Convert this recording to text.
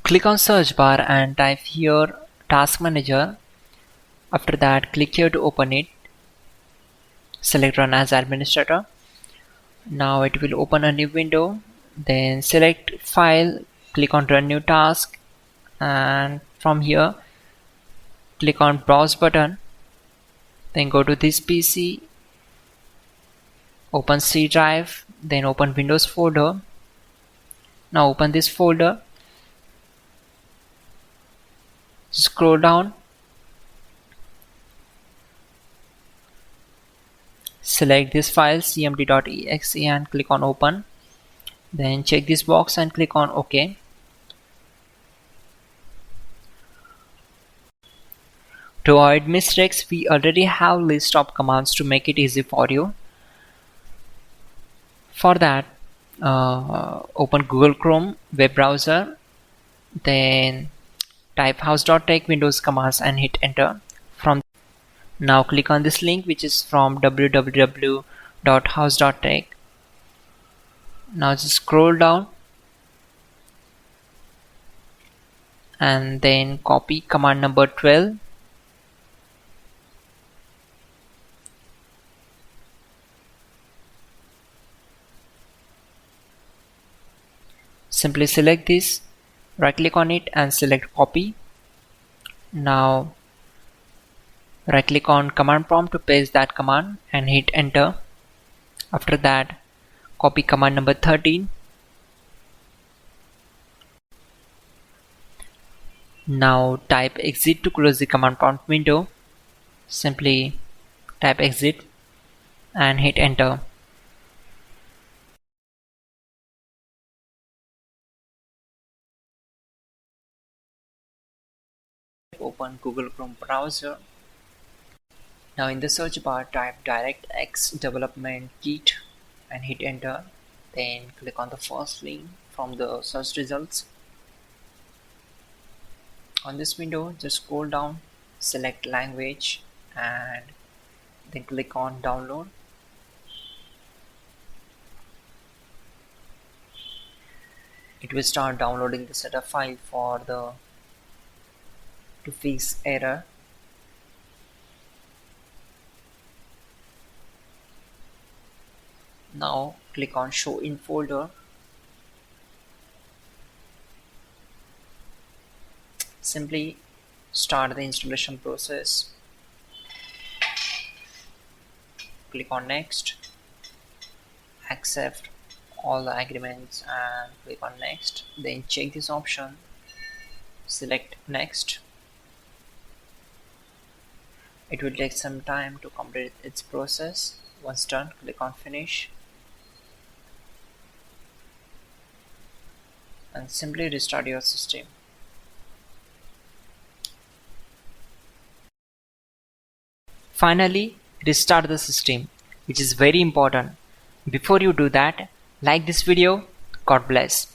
Click on search bar and type here task manager. After that, click here to open it. Select run as administrator. Now it will open a new window. Then select file, click on run new task, and from here click on browse button. Then go to this PC, open C drive, then open Windows folder. Now open this folder, scroll down, select this file cmd.exe and click on open. Then check this box and click on OK. To avoid mistakes, we already have list of commands to make it easy for you. For that, open Google Chrome web browser, then type hows.tech Windows commands and hit enter. Now click on this link, which is from www.hows.tech. Now just scroll down and then copy command number 12. Simply select this, right click on it and select copy. Now right click on command prompt to paste that command and hit enter. After that, copy command number 13. Now type exit to close the command prompt window. Simply type exit and hit enter. Open Google Chrome browser. Now in the search bar type DirectX Development Kit and hit enter. Then click on the first link from the search results. On this window, just scroll down, select language and then click on download. It will start downloading the setup file to fix error. Now click on show in folder. Simply start the installation process. Click on next, accept all the agreements and click on next. Then check this option, select next. It will take some time to complete its process. Once done, click on finish and simply restart your system. Finally, restart the system, which is very important. Before you do that, like this video. God bless.